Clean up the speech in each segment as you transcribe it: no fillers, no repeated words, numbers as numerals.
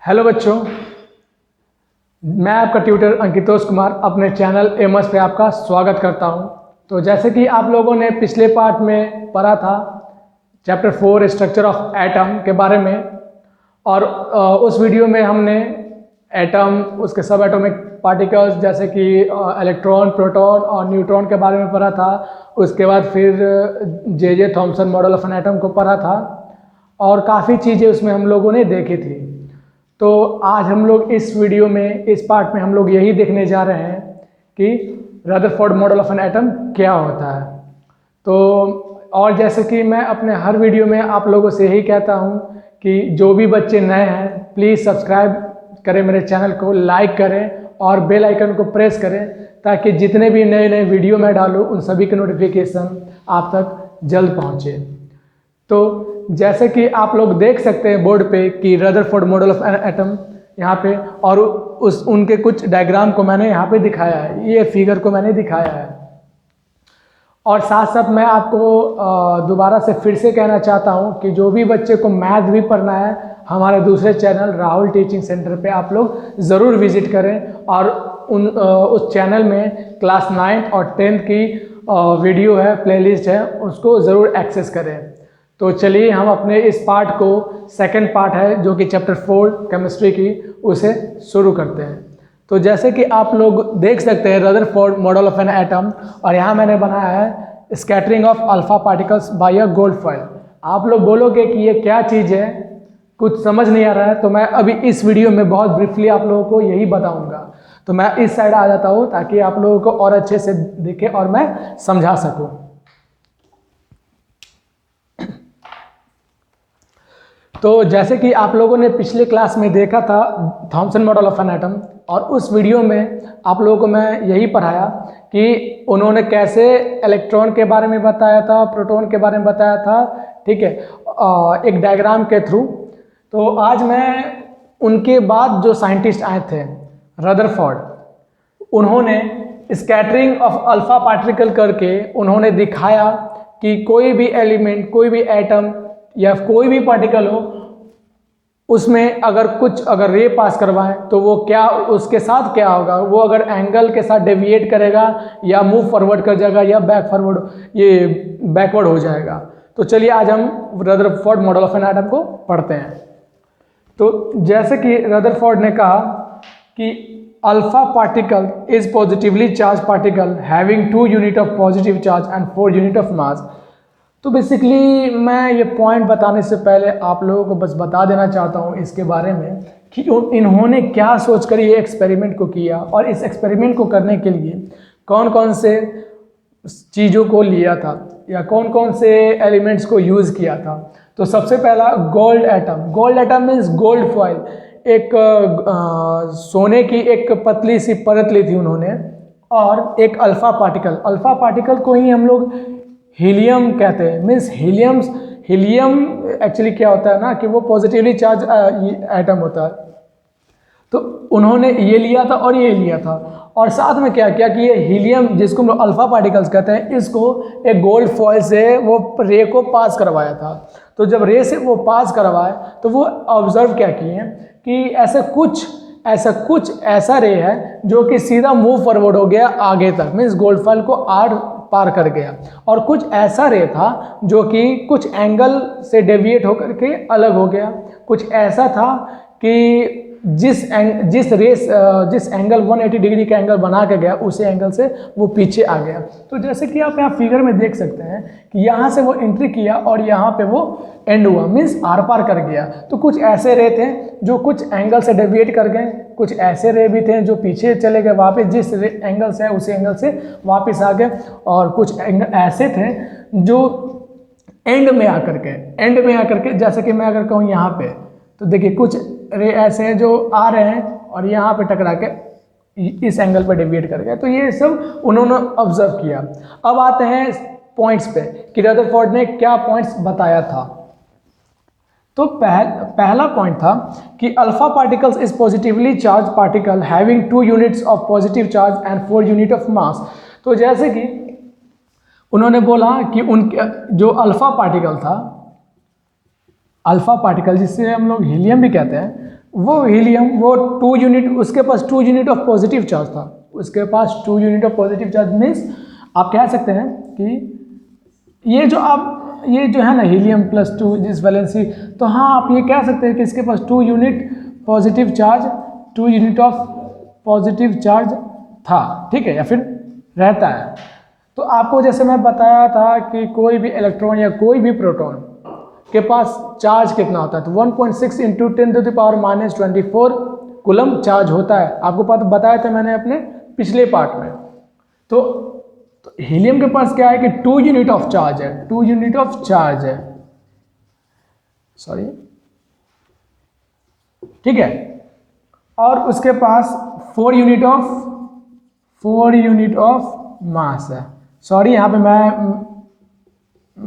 Hello बच्चों, मैं आपका ट्यूटर अंकितोष कुमार अपने चैनल एमएस पे आपका स्वागत करता हूं। तो जैसे कि आप लोगों ने पिछले पार्ट में पढ़ा था चैप्टर 4 स्ट्रक्चर ऑफ एटम के बारे में, और उस वीडियो में हमने एटम, उसके सब एटॉमिक पार्टिकल्स जैसे कि इलेक्ट्रॉन, प्रोटॉन और न्यूट्रॉन के बारे में पढ़ा था। उसके बाद फिर J Thomson model of an atom को पढ़ा था और काफ़ी चीज़ें उसमें हम लोगों ने देखी थी। तो आज हम लोग इस वीडियो में, इस पार्ट में हम लोग यही देखने जा रहे हैं कि Rutherford model of an atom क्या होता है। तो और जैसे कि मैं अपने हर वीडियो में आप लोगों से यही कहता हूं कि जो भी बच्चे नए हैं प्लीज़ सब्सक्राइब करें मेरे चैनल को, लाइक करें और बेल आइकन को प्रेस करें ताकि जितने भी नए नए वीडियो मैं डालूँ उन सभी के नोटिफिकेशन आप तक जल्द पहुँचे। तो जैसे कि आप लोग देख सकते हैं बोर्ड पे कि Rutherford model of an atom यहाँ पे, और उनके कुछ डायग्राम को मैंने यहाँ पे दिखाया है, ये फिगर को मैंने दिखाया है। और साथ साथ मैं आपको दोबारा से फिर से कहना चाहता हूँ कि जो भी बच्चे को मैथ भी पढ़ना है, हमारे दूसरे चैनल राहुल टीचिंग सेंटर पे आप लोग ज़रूर विजिट करें और उस चैनल में क्लास 9 और 10 की वीडियो है, प्लेलिस्ट है, उसको ज़रूर एक्सेस करें। तो चलिए हम अपने इस पार्ट को, सेकंड पार्ट है जो कि चैप्टर 4 केमिस्ट्री की, उसे शुरू करते हैं। तो जैसे कि आप लोग देख सकते हैं Rutherford model of an atom, और यहाँ मैंने बनाया है scattering of alpha particles by a gold foil. आप लोग बोलोगे कि ये क्या चीज़ है, कुछ समझ नहीं आ रहा है, तो मैं अभी इस वीडियो में बहुत ब्रीफली आप लोगों को यही बताऊँगा। तो मैं इस साइड आ जाता हूँ ताकि आप लोगों को और अच्छे से दिखे और मैं समझा सकूँ। तो जैसे कि आप लोगों ने पिछले क्लास में देखा था Thompson model of an atom, और उस वीडियो में आप लोगों को मैं यही पढ़ाया कि उन्होंने कैसे इलेक्ट्रॉन के बारे में बताया था, प्रोटॉन के बारे में बताया था, ठीक है, एक डायग्राम के थ्रू। तो आज मैं उनके बाद जो साइंटिस्ट आए थे रदरफोर्ड, उन्होंने स्कैटरिंग ऑफ अल्फा पार्टिकल करके उन्होंने दिखाया कि कोई भी एलिमेंट, कोई भी एटम या कोई भी पार्टिकल हो, उसमें अगर रे पास करवाएं तो वो क्या, उसके साथ क्या होगा, वो अगर एंगल के साथ डेविएट करेगा या मूव फॉरवर्ड कर जाएगा या बैकवर्ड हो जाएगा। तो चलिए आज हम Rutherford model of an atom को पढ़ते हैं। तो जैसे कि रदरफोर्ड ने कहा कि alpha particle is positively charge particle having 2 unit of positive charge and 4 unit of mass. तो बेसिकली मैं ये पॉइंट बताने से पहले आप लोगों को बस बता देना चाहता हूँ इसके बारे में कि इन्होंने क्या सोचकर ये एक्सपेरिमेंट को किया, और इस एक्सपेरिमेंट को करने के लिए कौन कौन से चीज़ों को लिया था या कौन कौन से एलिमेंट्स को यूज़ किया था। तो सबसे पहला gold atom. Gold atom means gold foil, एक सोने की एक पतली सी परत ली थी उन्होंने, और एक अल्फा पार्टिकल। अल्फा पार्टिकल को ही हम लोग हीलियम कहते हैं। मीन्स हीलियम एक्चुअली क्या होता है ना कि वो पॉजिटिवली चार्ज एटम होता है। तो उन्होंने ये लिया था और ये लिया था, और साथ में क्या किया कि ये हीलियम, जिसको हम लोग अल्फा पार्टिकल्स कहते हैं, इसको एक गोल्ड फॉइल से वो रे को पास करवाया था। तो जब रे से वो पास करवाए तो वो ऑब्जर्व क्या किए कि ऐसा रे है जो कि सीधा मूव फॉरवर्ड हो गया आगे तक, मीन्स गोल्ड फॉइल को पार कर गया, और कुछ ऐसा रे था जो कि कुछ एंगल से डेविएट होकर के अलग हो गया। कुछ ऐसा था कि जिस एंगल 180 डिग्री का एंगल बना के गया, उसी एंगल से वो पीछे आ गया। तो जैसे कि आप यहाँ फिगर में देख सकते हैं कि यहाँ से वो एंट्री किया और यहाँ पे वो एंड हुआ, मीन्स आर पार कर गया। तो कुछ ऐसे रे थे जो कुछ एंगल से डेविएट कर गए, कुछ ऐसे रे भी थे जो पीछे चले गए वापस, जिस एंगल से है उसी एंगल से वापस आ गए, और कुछ एंगल ऐसे थे जो एंड में आकर के, जैसे कि मैं अगर कहूँ यहाँ पे, तो देखिए कुछ रे ऐसे हैं जो आ रहे हैं और यहाँ पे टकरा के इस एंगल पर डेविएट कर गए। तो ये सब उन्होंने ऑब्जर्व किया। अब आते हैं पॉइंट्स पे कि रदरफोर्ड ने क्या पॉइंट्स बताया था। तो पहला पॉइंट था कि alpha particles is positively charge particle having 2 units of positive charge and 4 unit of mass. तो जैसे कि उन्होंने बोला कि उनके जो अल्फा पार्टिकल था, अल्फा पार्टिकल जिससे हम लोग हीलियम भी कहते हैं, वो हीलियम वो 2 यूनिट, उसके पास 2 यूनिट ऑफ पॉजिटिव चार्ज था, उसके पास 2 unit of positive charge means आप कह सकते हैं कि ये जो है ना हीलियम +2 जिस वैलेंसी, तो हाँ आप ये कह सकते हैं कि इसके पास 2 unit positive charge, 2 unit of positive charge था, ठीक है, या फिर रहता है। तो आपको जैसे मैं बताया था कि कोई भी इलेक्ट्रॉन या कोई भी प्रोटॉन के पास चार्ज कितना होता है, तो 1.6 इंटू 10⁻⁻24 कूलम चार्ज होता है, आपको बताया था मैंने अपने पिछले पार्ट में। तो हीलियम के पास क्या है कि 2 यूनिट ऑफ चार्ज है, 2 यूनिट ऑफ चार्ज है, सॉरी, ठीक है, और उसके पास 4 यूनिट ऑफ मास है। सॉरी यहाँ पे मैं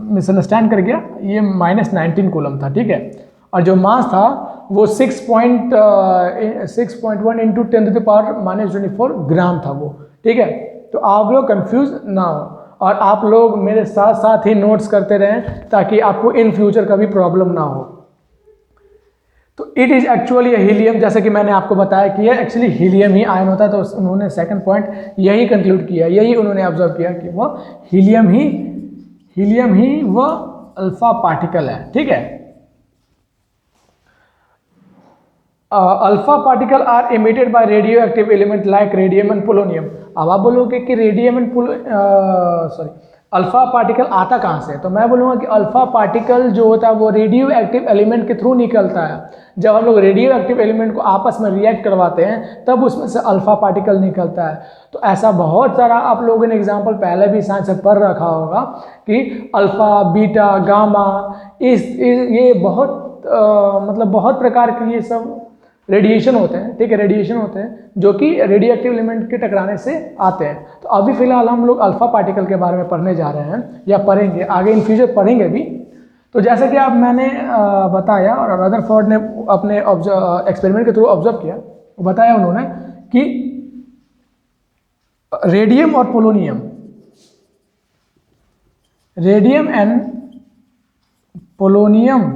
मिसअंडरस्टैंड कर गया, ये -19 कूलम था, ठीक है, और जो मास था वो 6.1 इंटू 10⁻⁻24 ग्राम था वो, ठीक है। तो आप लोग कंफ्यूज ना हो और आप लोग मेरे साथ साथ ही नोट्स करते रहें ताकि आपको इन फ्यूचर कभी प्रॉब्लम ना हो। तो इट इज़ एक्चुअली हीलियम, जैसे कि मैंने आपको बताया कि ये एक्चुअली हीलियम ही आयन होता है, तो उन्होंने सेकंड पॉइंट यही कंक्लूड किया, यही उन्होंने ऑब्जर्व किया कि वह हीलियम ही वह अल्फा पार्टिकल है, ठीक है। Alpha particle are emitted by radioactive element like radium and polonium. अब आप बोलोगे कि रेडियम एंड अल्फा पार्टिकल आता कहाँ से, तो मैं बोलूँगा कि अल्फा पार्टिकल जो होता है वो रेडियो एक्टिव एलिमेंट के थ्रू निकलता है। जब हम लोग रेडियो एक्टिव एलिमेंट को आपस में रिएक्ट करवाते हैं तब उसमें से अल्फा पार्टिकल निकलता है। तो ऐसा बहुत सारा आप लोगों ने एग्जाम्पल पहले भी साइंस से पढ़ रखा होगा कि अल्फा, बीटा, गामा, ये बहुत मतलब बहुत प्रकार के ये सब रेडिएशन होते हैं, ठीक है, रेडिएशन होते हैं जो कि रेडियो एक्टिव एलिमेंट के टकराने से आते हैं। तो अभी फिलहाल हम लोग अल्फा पार्टिकल के बारे में पढ़ने जा रहे हैं या पढ़ेंगे, आगे इन फ्यूचर पढ़ेंगे भी। तो जैसे कि मैंने बताया और रदरफोर्ड ने अपने एक्सपेरिमेंट के थ्रू ऑब्जर्व किया, बताया उन्होंने कि रेडियम और पोलोनियम, रेडियम एंड पोलोनियम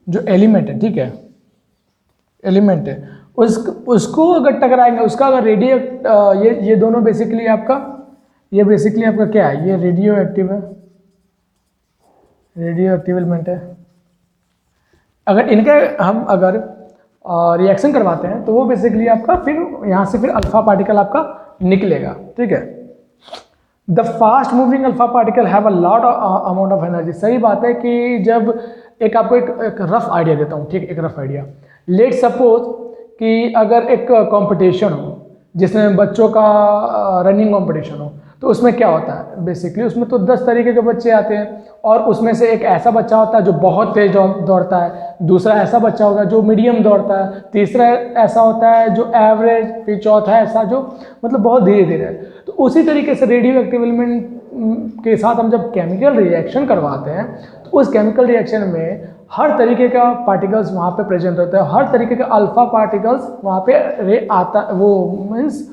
जो एलिमेंट है, ठीक है, एलिमेंट है, उसको अगर टकराएंगे, उसका अगर रेडियो ये दोनों बेसिकली आपका क्या है, ये रेडियो एक्टिव है, रेडियो एक्टिव एलिमेंट है। अगर इनके हम अगर रिएक्शन करवाते हैं तो वो बेसिकली आपका फिर यहाँ से फिर अल्फा पार्टिकल आपका निकलेगा, ठीक है। The fast moving alpha particle have a lot amount of energy. सही बात है कि जब आपको एक रफ आइडिया देता हूँ, ठीक, एक रफ आइडिया। लेट सपोज कि अगर एक कंपटीशन हो जिसमें बच्चों का रनिंग कंपटीशन हो, तो उसमें क्या होता है बेसिकली, उसमें तो 10 तरीके के बच्चे आते हैं और उसमें से एक ऐसा बच्चा होता है जो बहुत तेज दौड़ता है, दूसरा ऐसा बच्चा होगा जो मीडियम दौड़ता है, तीसरा ऐसा होता है जो एवरेज, फिर चौथा ऐसा जो मतलब बहुत धीरे धीरे है। तो उसी तरीके से रेडियो एक्टिव एलिमेंट के साथ हम जब केमिकल रिएक्शन करवाते हैं तो उस केमिकल रिएक्शन में हर तरीके का पार्टिकल्स वहाँ पे प्रेजेंट होता है, हर तरीके का अल्फा पार्टिकल्स वहाँ पे आता, वो मीन्स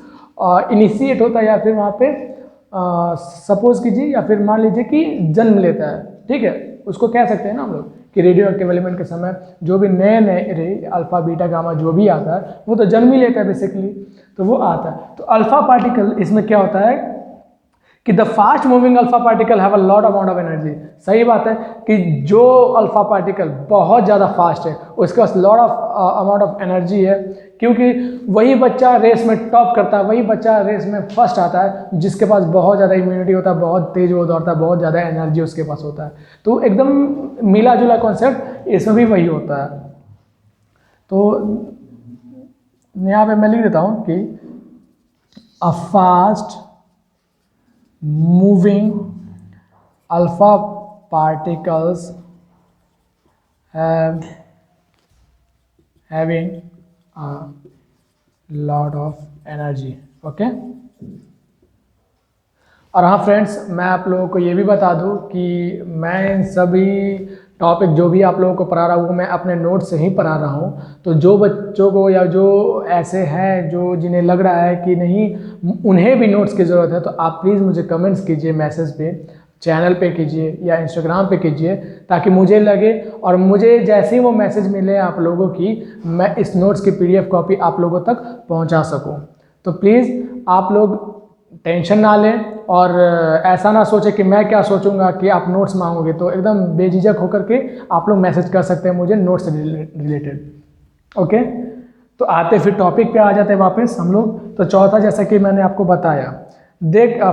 इनिशिएट होता है या फिर वहाँ पे सपोज कीजिए या फिर मान लीजिए कि जन्म लेता है, ठीक है। उसको कह सकते हैं ना हम लोग कि रेडियो एक्टिव एलिमेंट के समय जो भी नए रे अल्फा, बीटा, गामा जो भी आता है वो तो जन्म ही लेता है बेसिकली, तो वो आता है। तो अल्फा पार्टिकल इसमें क्या होता है कि the fast moving alpha particle have a lot amount of energy. सही बात है कि जो अल्फा पार्टिकल बहुत ज़्यादा फास्ट है उसके पास lot of amount of energy है, क्योंकि वही बच्चा रेस में टॉप करता है, वही बच्चा रेस में फर्स्ट आता है जिसके पास बहुत ज़्यादा इम्यूनिटी होता है, बहुत तेज वो दौड़ता है, बहुत ज़्यादा एनर्जी उसके पास होता है। तो एकदम मिला जुला कॉन्सेप्ट इसमें भी वही होता है। तो यहाँ पे मैं लिख देता हूँ कि a fast moving alpha particles having a lot of energy, okay। और हाँ फ्रेंड्स, मैं आप लोगों को ये भी बता दूँ कि मैं इन सभी टॉपिक जो भी आप लोगों को पढ़ा रहा हूँ मैं अपने नोट से ही पढ़ा रहा हूँ। तो जो बच्चों को या जो ऐसे हैं जो जिन्हें लग रहा है कि नहीं उन्हें भी नोट्स की ज़रूरत है, तो आप प्लीज़ मुझे कमेंट्स कीजिए मैसेज पे, चैनल पे कीजिए या इंस्टाग्राम पे कीजिए, ताकि मुझे लगे और मुझे जैसे ही वो मैसेज मिले आप लोगों की, मैं इस नोट्स की PDF कॉपी आप लोगों तक पहुंचा सकूं। तो प्लीज़ आप लोग टेंशन ना लें और ऐसा ना सोचें कि मैं क्या सोचूंगा कि आप नोट्स मांगोगे। तो एकदम बेझिझक होकर के आप लोग मैसेज कर सकते हैं मुझे नोट्स से रिलेटेड। ओके, तो आते फिर टॉपिक पे आ जाते हैं वापस हम लोग। तो चौथा, जैसा कि मैंने आपको बताया,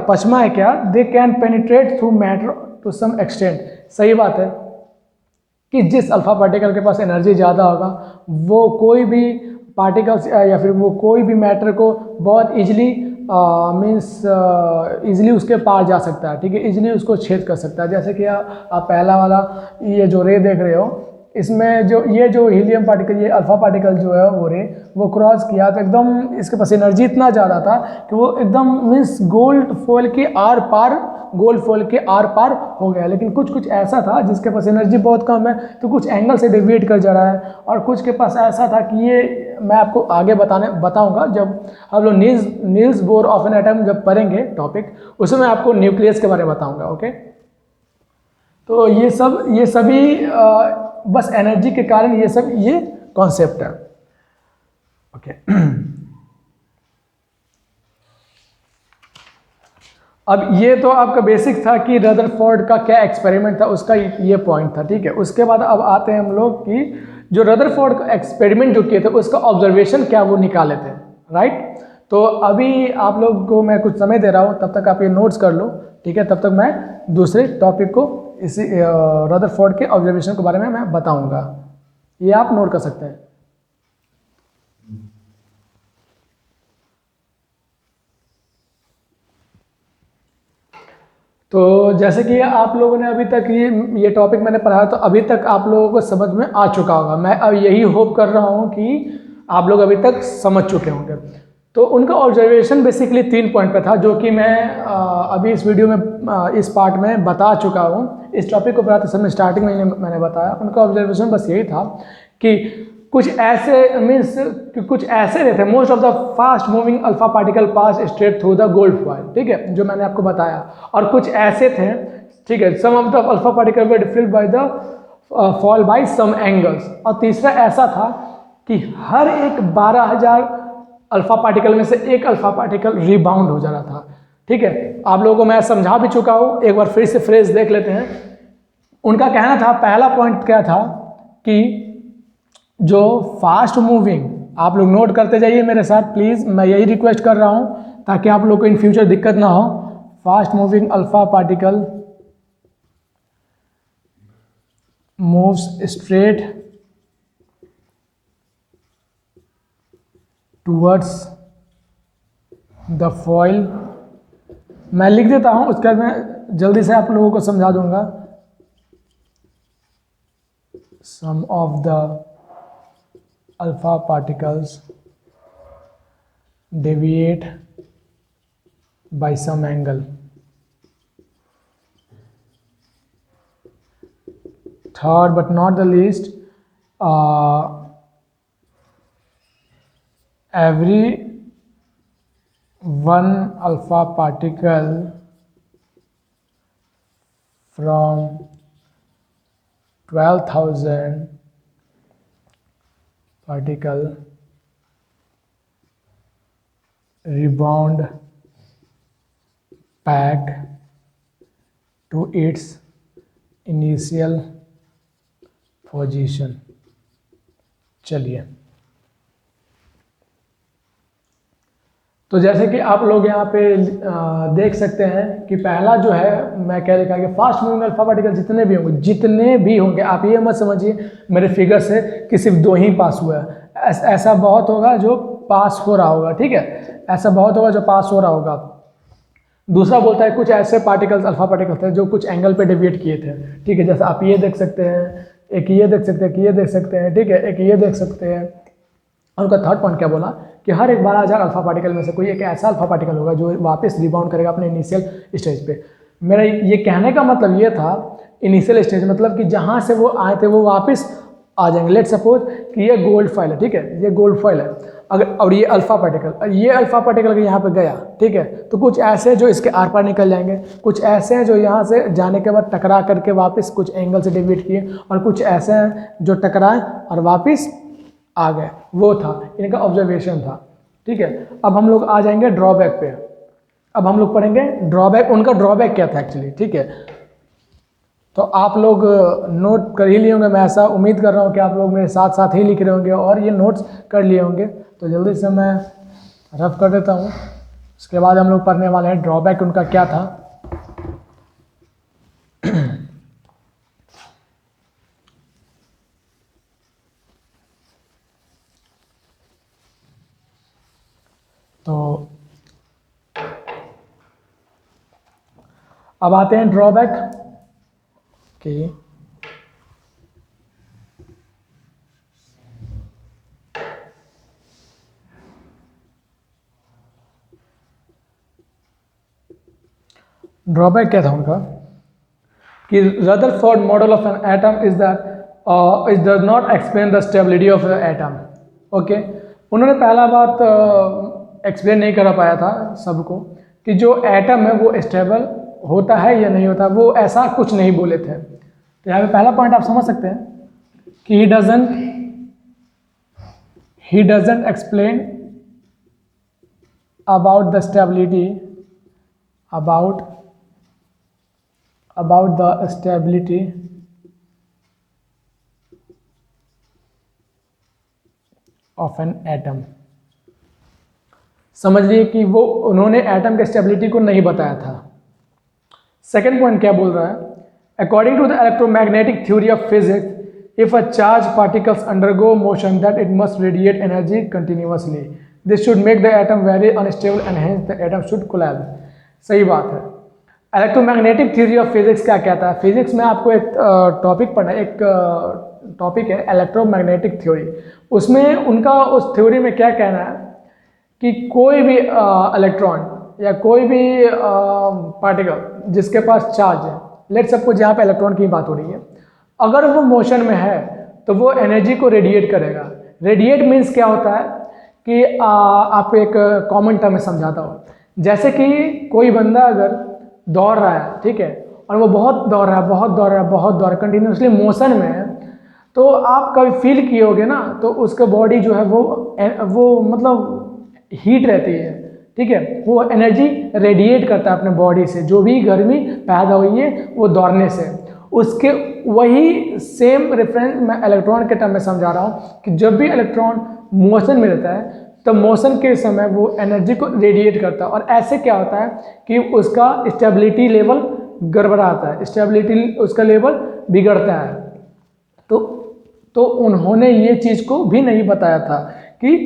पचमा है क्या, they can penetrate through matter to some extent. सही बात है कि जिस अल्फा पार्टिकल के पास एनर्जी ज़्यादा होगा वो कोई भी पार्टिकल्स या फिर वो कोई भी मैटर को बहुत ईजिली ईजिली उसके पार जा सकता है, ठीक है, ईजिली उसको छेद कर सकता है। जैसे कि आप पहला वाला ये जो रे देख रहे हो, इसमें जो हीलियम पार्टिकल, ये अल्फा पार्टिकल जो है वो रे वो क्रॉस किया तो एकदम इसके पास एनर्जी इतना ज़्यादा था कि वो एकदम मीन्स गोल्ड फॉइल के आर पार हो गया। लेकिन कुछ ऐसा था जिसके पास एनर्जी बहुत कम है, तो कुछ एंगल से डेविएट कर जा रहा है, और कुछ के पास ऐसा था कि ये मैं आपको आगे बताऊंगा जब हम लोग Niels Bohr of an atom जब पढ़ेंगे टॉपिक, उसमें मैं आपको न्यूक्लियस के बारे में बताऊंगा। ओके, तो ये सभी बस एनर्जी के कारण ये कॉन्सेप्ट है। ओके, अब ये तो आपका बेसिक था कि रदरफोर्ड का क्या एक्सपेरिमेंट था, उसका ये पॉइंट था, ठीक है। उसके बाद अब आते हैं हम लोग कि जो रदरफोर्ड का एक्सपेरिमेंट जो किए थे उसका ऑब्जर्वेशन क्या वो निकाले थे, राइट। तो अभी आप लोग को मैं कुछ समय दे रहा हूँ, तब तक आप ये नोट्स कर लो, ठीक है। तब तक मैं दूसरे टॉपिक को इसी रदरफोर्ड के ऑब्जर्वेशन के बारे में मैं बताऊंगा, ये आप नोट कर सकते हैं। तो जैसे कि आप लोगों ने अभी तक ये टॉपिक मैंने पढ़ाया, तो अभी तक आप लोगों को समझ में आ चुका होगा। मैं अब यही होप कर रहा हूँ कि आप लोग अभी तक समझ चुके होंगे। तो उनका ऑब्जर्वेशन बेसिकली 3 पॉइंट पे था, जो कि मैं अभी इस वीडियो में इस पार्ट में बता चुका हूँ। इस टॉपिक को पढ़ाते समय स्टार्टिंग में मैंने बताया, उनका ऑब्जर्वेशन बस यही था कि कुछ ऐसे रहते, most of the fast moving alpha particle pass straight through the gold foil, ठीक है, जो मैंने आपको बताया। और कुछ ऐसे थे, ठीक है, some of the alpha particle were different by the fall by some angles. और तीसरा ऐसा था कि हर एक 12,000 अल्फा पार्टिकल में से एक अल्फा पार्टिकल रिबाउंड हो जा रहा था, ठीक है। आप लोगों को मैं समझा भी चुका हूँ, एक बार फिर से फ्रेज देख लेते हैं। उनका कहना था, पहला पॉइंट क्या था कि जो फास्ट मूविंग, आप लोग नोट करते जाइए मेरे साथ प्लीज़, मैं यही रिक्वेस्ट कर रहा हूँ ताकि आप लोग को इन फ्यूचर दिक्कत ना हो। Fast moving alpha particle moves straight towards the foil. मैं लिख देता हूँ, उसके बाद मैं जल्दी से आप लोगों को समझा दूंगा। Some of the alpha particles deviate by some angle. Third but not the least, every one alpha particle from 12,000 particle rebound back to its initial position। चलिए, तो जैसे कि आप लोग यहाँ पे देख सकते हैं कि पहला जो है मैं क्या लिखा कि फास्ट मूविंग अल्फा पार्टिकल जितने भी होंगे, आप ये मत समझिए मेरे फिगर से कि सिर्फ 2 ही पास हुआ है। ऐसा बहुत होगा जो पास हो रहा होगा, ठीक है, ऐसा बहुत होगा जो पास हो रहा होगा। दूसरा बोलता है कुछ ऐसे पार्टिकल्स, अल्फा पार्टिकल्स थे जो कुछ एंगल पे डेविएट किए थे, ठीक है, जैसे आप ये देख सकते हैं, एक ये देख सकते हैं, कि ये देख सकते हैं, ठीक है, एक ये देख सकते हैं। और उनका थर्ड पॉइंट क्या बोला कि हर एक 12,000 अल्फा पार्टिकल में से कोई एक ऐसा अल्फा पार्टिकल होगा जो वापस रिबाउंड करेगा अपने इनिशियल स्टेज पे। मेरा ये कहने का मतलब ये था, इनिशियल स्टेज मतलब कि जहाँ से वो आए थे वो वापस आ जाएंगे। लेट सपोज कि ये गोल्ड फॉइल है, ठीक है, ये गोल्ड फॉइल है। अगर और ये अल्फा पार्टिकल यहाँ पे गया, ठीक है, तो कुछ ऐसे जो इसके आर पार निकल जाएंगे, कुछ ऐसे हैं जो यहाँ से जाने के बाद टकरा करके वापस कुछ एंगल से डेविएट किए, और कुछ ऐसे हैं जो टकराए और वापस आ गए। वो था इनका ऑब्जर्वेशन था, ठीक है। अब हम लोग आ जाएंगे ड्रॉबैक पे। अब हम लोग पढ़ेंगे ड्रॉबैक, उनका ड्रॉबैक क्या था एक्चुअली, ठीक है। तो आप लोग नोट कर ही लिए होंगे, मैं ऐसा उम्मीद कर रहा हूँ कि आप लोग मेरे साथ साथ ही लिख रहे होंगे और ये नोट्स कर लिए होंगे। तो जल्दी से मैं रफ कर देता हूँ, उसके बाद हम लोग पढ़ने वाले हैं ड्रॉबैक उनका क्या था। तो अब आते हैं ड्रॉबैक की। ड्रॉबैक क्या था उनका कि Rutherford model of an atom is that it does not explain the stability of the atom. Okay, उन्होंने पहला बात एक्सप्लेन नहीं कर पाया था सबको कि जो एटम है वो स्टेबल होता है या नहीं होता, वो ऐसा कुछ नहीं बोले थे। तो यहाँ पे पहला पॉइंट आप समझ सकते हैं कि he doesn't explain about the stability about the stability of an atom। समझ लिए कि वो उन्होंने एटम के स्टेबिलिटी को नहीं बताया था। सेकेंड पॉइंट क्या बोल रहा है, according to the electromagnetic theory of physics, if a charged particles undergo motion that it must radiate energy continuously, this should make the atom very unstable and hence the atom should collapse। सही बात है। Electromagnetic theory of physics क्या कहता है, physics में आपको एक topic पढ़ना, एक टॉपिक है इलेक्ट्रोमैग्नेटिक थ्योरी। उसमें उनका उस थ्योरी में क्या कहना है कि कोई भी इलेक्ट्रॉन या कोई भी पार्टिकल जिसके पास चार्ज है, लेट सपोज यहाँ पे इलेक्ट्रॉन की बात हो रही है, अगर वो मोशन में है तो वो एनर्जी को रेडिएट करेगा। रेडिएट मीन्स क्या होता है कि आपको एक कॉमन टर्म में समझाता हूँ। जैसे कि कोई बंदा अगर दौड़ रहा है, ठीक है, और वो बहुत दौड़ रहा है कंटिन्यूसली मोशन में है, तो आप कभी फील किए होगे ना, तो उसका बॉडी जो है वो मतलब हीट रहती है, ठीक है, वो एनर्जी रेडिएट करता है अपने बॉडी से, जो भी गर्मी पैदा हुई है वो दौड़ने से। उसके वही सेम रेफरेंस मैं इलेक्ट्रॉन के टर्म में समझा रहा हूँ कि जब भी इलेक्ट्रॉन मोशन में रहता है तो मोशन के समय वो एनर्जी को रेडिएट करता है, और ऐसे क्या होता है कि उसका स्टेबिलिटी लेवल गड़बड़ाता है, स्टेबिलिटी उसका लेवल बिगड़ता है। तो उन्होंने ये चीज़ को भी नहीं बताया था कि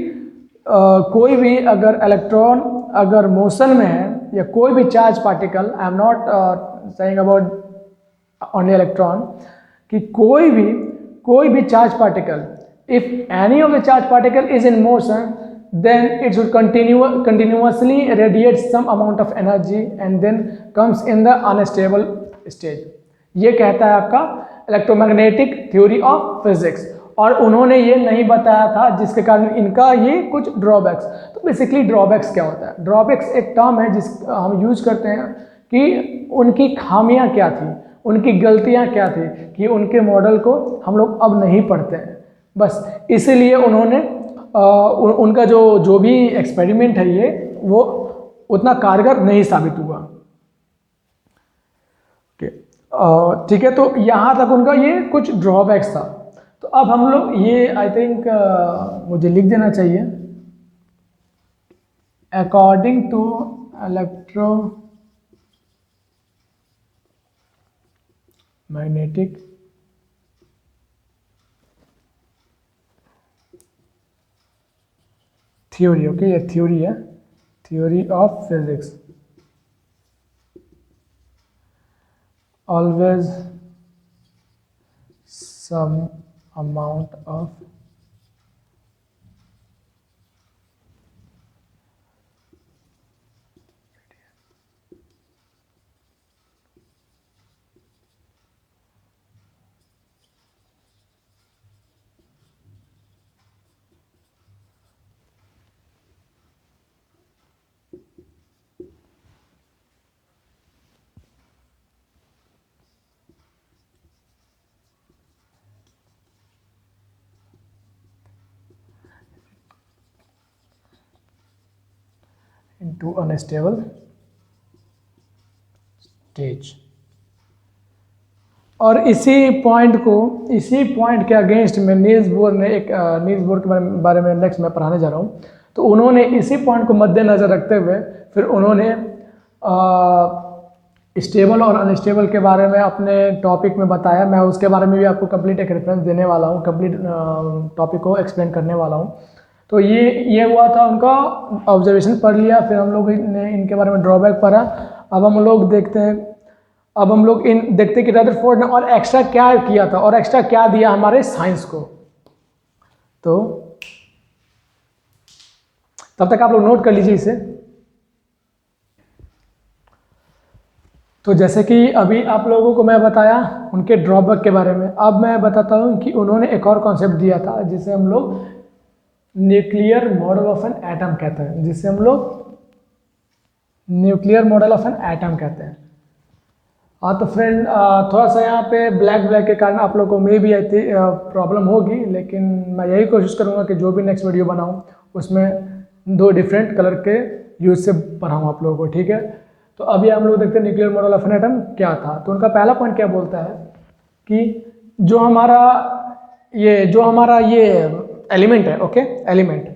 कोई भी अगर इलेक्ट्रॉन अगर मोशन में है या कोई भी charge particle, I am not saying about only electron, कि कोई भी charge particle, if any of the charge particle is in motion, then it should continuously radiate some amount of energy and then comes in the unstable stage। ये कहता है आपका electromagnetic theory of physics, और उन्होंने ये नहीं बताया था, जिसके कारण इनका ये कुछ ड्रॉबैक्स। तो बेसिकली ड्रॉबैक्स क्या होता है, ड्रॉबैक्स एक टर्म है जिस हम यूज करते हैं कि उनकी खामियां क्या थी, उनकी गलतियां क्या थी, कि उनके मॉडल को हम लोग अब नहीं पढ़ते हैं, बस इसीलिए उन्होंने उनका जो भी एक्सपेरिमेंट है ये वो उतना कारगर नहीं साबित हुआ। ठीक है, तो यहाँ तक उनका ये कुछ ड्रॉबैक्स था। तो अब हम लोग ये आई थिंक मुझे लिख देना चाहिए, according to electromagnetic theory, okay, ये थ्योरी है, theory of physics, always some amount of into unstable stage. और इसी पॉइंट के अगेंस्ट में नील्स बोर के बारे में नेक्स्ट मैं पढ़ाने जा रहा हूँ। तो उन्होंने इसी पॉइंट को मद्देनज़र रखते हुए फिर उन्होंने स्टेबल और अनस्टेबल के बारे में अपने टॉपिक में बताया। मैं उसके बारे में भी आपको कंप्लीट एक रेफरेंस देने वाला हूँ, कंप्लीट टॉपिक को एक्सप्लेन करने वाला हूँ। तो ये हुआ था, उनका ऑब्जर्वेशन पढ़ लिया, फिर हम लोग ने इनके बारे में ड्रॉबैक पढ़ा। अब हम लोग देखते हैं कि रदरफोर्ड ने और एक्स्ट्रा क्या किया था और एक्स्ट्रा क्या दिया हमारे साइंस को। तो तब तक आप लोग नोट कर लीजिए इसे। तो जैसे कि अभी आप लोगों को मैं बताया उनके ड्रॉबैक के बारे में, अब मैं बताता हूं कि उन्होंने एक और कॉन्सेप्ट दिया था जिसे हम लोग nuclear model of an atom कहते हैं, हाँ। तो फ्रेंड थोड़ा सा यहाँ पे ब्लैक के कारण आप लोगों को मे भी आई थी प्रॉब्लम होगी, लेकिन मैं यही कोशिश करूँगा कि जो भी नेक्स्ट वीडियो बनाऊँ उसमें 2 डिफरेंट कलर के यूज से पढ़ाऊँ आप लोगों को, ठीक है। तो अभी हम लोग देखते हैं nuclear model of an atom क्या था। तो उनका पहला पॉइंट क्या बोलता है कि जो हमारा ये एलिमेंट है, ओके, एलिमेंट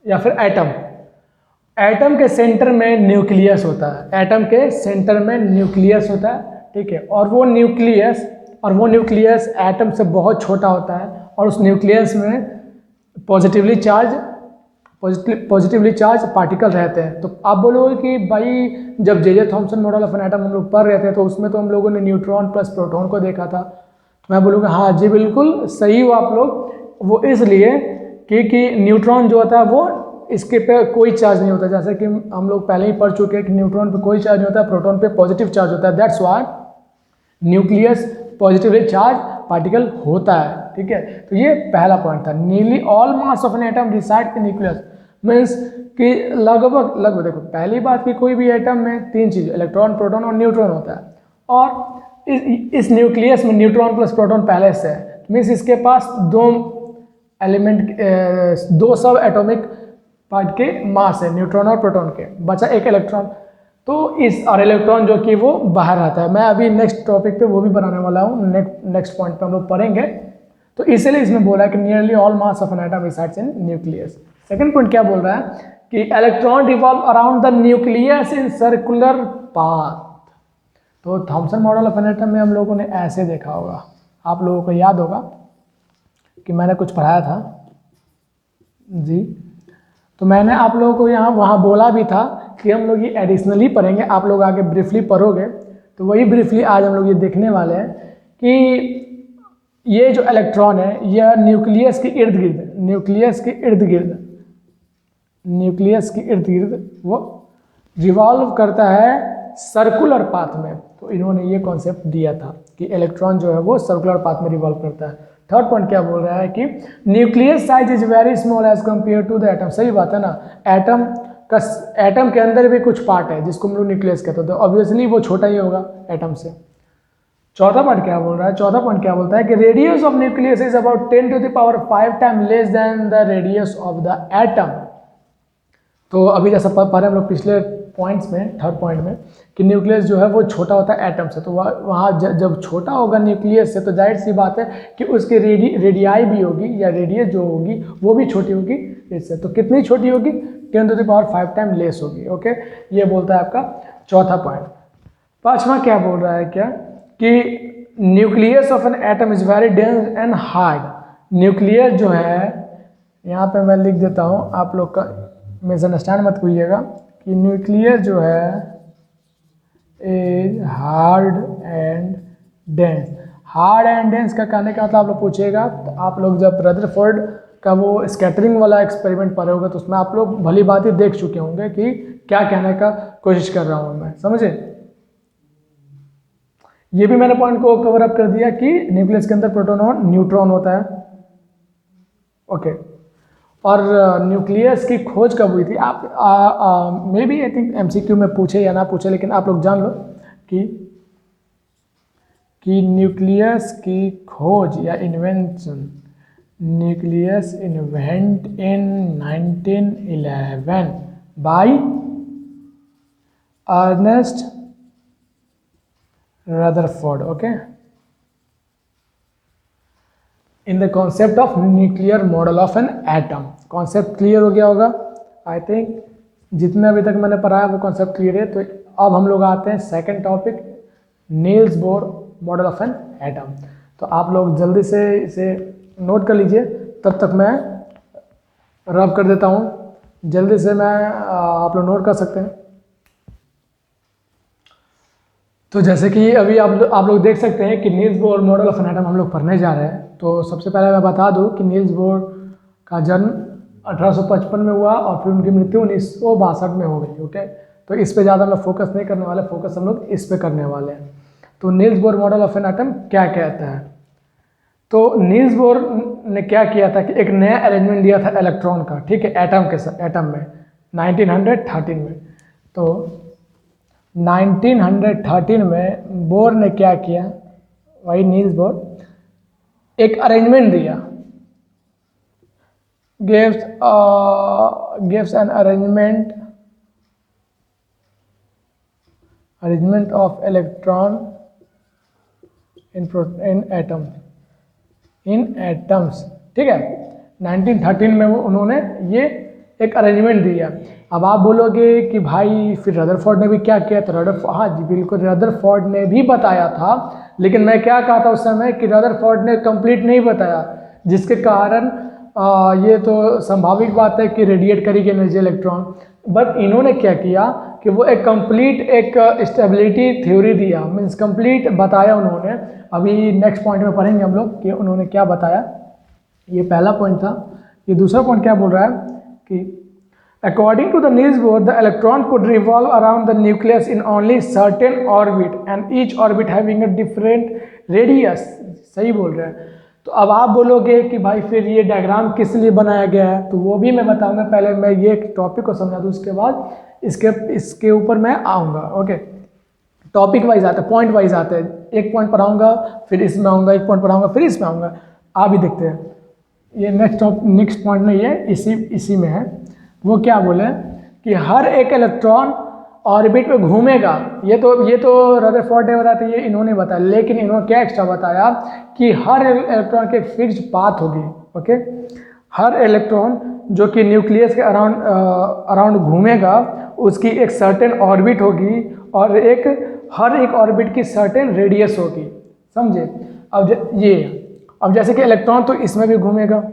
या फिर एटम के सेंटर में न्यूक्लियस होता है, ठीक है। और वो न्यूक्लियस एटम से बहुत छोटा होता है और उस न्यूक्लियस में पॉजिटिवली चार्ज पार्टिकल रहते हैं। तो आप बोलोगे कि भाई जब J Thomson model of an atom हम लोग पढ़ रहे थे तो उसमें तो हम लोगों ने न्यूट्रॉन प्लस प्रोटॉन को देखा था। तो मैं बोलूँगा हाँ जी बिल्कुल सही हो आप लोग। वो इसलिए क्योंकि न्यूट्रॉन जो होता है वो इसके पे कोई चार्ज नहीं होता, जैसे कि हम लोग पहले ही पढ़ चुके हैं कि न्यूट्रॉन पे कोई चार्ज नहीं होता, प्रोटॉन पे पॉजिटिव चार्ज होता है। That's why nucleus positively charge particle होता है, ठीक है। तो ये पहला पॉइंट था। Nearly all mass of an atom reside in nucleus, means कि लगभग देखो, पहली बात कि कोई भी एटम में 3 चीज़ दो प्रोटॉन और न्यूट्रॉन होता है, और इस न्यूक्लियस में न्यूट्रॉन प्लस प्रोटॉन पहले से है, मीन्स इसके पास 2 सब एटॉमिक पार्ट के मास है, न्यूट्रॉन और प्रोटॉन के, बचा एक इलेक्ट्रॉन। तो और इलेक्ट्रॉन जो कि वो बाहर आता है। मैं अभी नेक्स्ट टॉपिक पे वो भी बनाने वाला हूँ, नेक्स्ट पॉइंट पे हम लोग पढ़ेंगे। तो इसलिए इसमें बोला है कि nearly all mass of an atom resides in nucleus. Second point क्या बोल रहा है कि electron revolve around the nucleus in circular path. तो Thomson model of an atom में हम लोगों ने ऐसे देखा होगा, आप लोगों को याद होगा कि मैंने कुछ पढ़ाया था जी। तो मैंने आप लोगों को वहाँ बोला भी था कि हम लोग ये एडिशनली पढ़ेंगे, आप लोग आगे ब्रीफली पढ़ोगे। तो वही ब्रीफली आज हम लोग ये देखने वाले हैं कि ये जो इलेक्ट्रॉन है यह न्यूक्लियस के इर्द गिर्द वो रिवॉल्व करता है सर्कुलर पाथ में। तो इन्होंने ये कॉन्सेप्ट दिया था कि इलेक्ट्रॉन जो है वो सर्कुलर पाथ में रिवॉल्व करता है। थर्ड पॉइंट क्या बोल रहा है कि nucleus size is very small as compare to the atom. सही बात है ना, एटम के अंदर भी कुछ पार्ट है जिसको हम लोग न्यूक्लियस कहते हैं, तो ऑब्वियसली वो छोटा ही होगा एटम से। चौथा पॉइंट क्या बोलता है कि radius of nucleus is about 10⁵ time less than the radius of the atom. तो अभी जैसा पढ़े हम लोग पिछले पॉइंट्स में, थर्ड पॉइंट में, कि न्यूक्लियस जो है वो छोटा होता है एटम से। तो वहाँ जब छोटा होगा न्यूक्लियस से तो जाहिर सी बात है कि उसकी रेडियाई भी होगी या रेडियस जो होगी वो भी छोटी होगी इससे। तो कितनी छोटी होगी? 10⁵ टाइम लेस होगी। ओके, ये बोलता है आपका चौथा पॉइंट। पांचवा क्या बोल रहा है कि nucleus of an atom is very dense and hard. Nucleus जो है, यहाँ पे मैं लिख देता हूँ, आप लोग का मिसअंडरस्टैंड मत कीजिएगा, कि न्यूक्लियस जो है is hard and dense. Hard and dense का कहने का मतलब आप लोग पूछिएगा, तो आप लोग जब रदरफोर्ड का वो स्कैटरिंग वाला एक्सपेरिमेंट पढ़े होगा तो उसमें आप लोग भली बात ही देख चुके होंगे कि क्या कहने का कोशिश कर रहा हूँ मैं, समझे। ये भी मैंने पॉइंट को कवर अप कर दिया कि न्यूक्लियस के अंदर प्रोटॉन और न्यूट्रॉन होता है। ओके, और न्यूक्लियस की खोज कब हुई थी? आप maybe I think MCQ में पूछे या ना पूछे, लेकिन आप लोग जान लो कि न्यूक्लियस की खोज या invention, nucleus invent in 1911 by Ernest Rutherford, okay, in the concept of nuclear model of an atom. Concept clear हो गया होगा आई थिंक, जितने अभी तक मैंने पढ़ाया वो कॉन्सेप्ट क्लियर है। तो अब हम लोग आते हैं second topic, Niels Bohr model of an atom. तो आप लोग जल्दी से इसे नोट कर लीजिए, तब तक मैं रब कर देता हूँ, जल्दी से मैं आप लोग नोट कर सकते हैं। तो जैसे कि अभी आप लोग देख सकते हैं कि Niels Bohr model of an atom हम लोग पढ़ने जा रहे हैं। तो सबसे पहले मैं बता दूं कि नील्स बोर का जन्म 1855 में हुआ और फिर उनकी मृत्यु 1962 में हो गई, ओके। तो इस पे ज़्यादा हम लोग फोकस नहीं करने वाले, फोकस हम लोग इस पे करने वाले हैं। तो Niels Bohr model of an atom क्या कहता है? तो नील्स बोर ने क्या किया था कि एक नया अरेंजमेंट दिया था इलेक्ट्रॉन का, ठीक है, एटम में 1913 में। तो 1913 में बोर ने क्या किया, वही नील्स बोर एक अरेंजमेंट दिया, gives an arrangement of electron in atoms, ठीक है। 1913 में उन्होंने ये एक अरेंजमेंट दिया। अब आप बोलोगे कि भाई फिर रदरफोर्ड ने भी क्या किया? तो हाँ जी बिल्कुल, रदरफोर्ड ने भी बताया था, लेकिन मैं क्या कहा था उस समय कि रदरफोर्ड ने कंप्लीट नहीं बताया, जिसके कारण ये तो संभाविक बात है कि रेडिएट करेगी एनर्जी इलेक्ट्रॉन। बट इन्होंने क्या किया कि वो एक कंप्लीट एक स्टेबिलिटी थ्योरी दिया, मीन्स कंप्लीट बताया उन्होंने। अभी नेक्स्ट पॉइंट में पढ़ेंगे हम लोग कि उन्होंने क्या बताया। ये पहला पॉइंट था। ये दूसरा पॉइंट क्या बोल रहा है कि according to the Niels Bohr the electron could revolve around the nucleus in only certain orbit and each orbit having a different radius. सही बोल रहे हैं। तो अब आप बोलोगे कि भाई फिर ये डायग्राम किस लिए बनाया गया है, तो वो भी मैं बताऊंगा। पहले मैं ये टॉपिक को समझा दूँ, उसके बाद इसके ऊपर मैं आऊँगा, ओके। टॉपिक वाइज आते हैं, पॉइंट वाइज आते हैं, एक पॉइंट पढ़ाऊंगा फिर इसमें आऊँगा, एक पॉइंट पढ़ाऊंगा फिर इसमें आऊँगा। आप भी देखते हैं, ये नेक्स्ट पॉइंट नहीं है, इसी में है। वो क्या बोले कि हर एक इलेक्ट्रॉन ऑर्बिट में घूमेगा। ये तो रदरफोर्ड ने बताया, ये इन्होंने बताया, लेकिन इन्होंने क्या एक्स्ट्रा बताया कि हर इलेक्ट्रॉन की फिक्स्ड पाथ होगी, ओके। हर इलेक्ट्रॉन जो कि न्यूक्लियस के अराउंड घूमेगा, उसकी एक सर्टेन ऑर्बिट होगी और हर एक ऑर्बिट की सर्टेन रेडियस होगी, समझे। अब जैसे कि इलेक्ट्रॉन तो इसमें भी घूमेगा,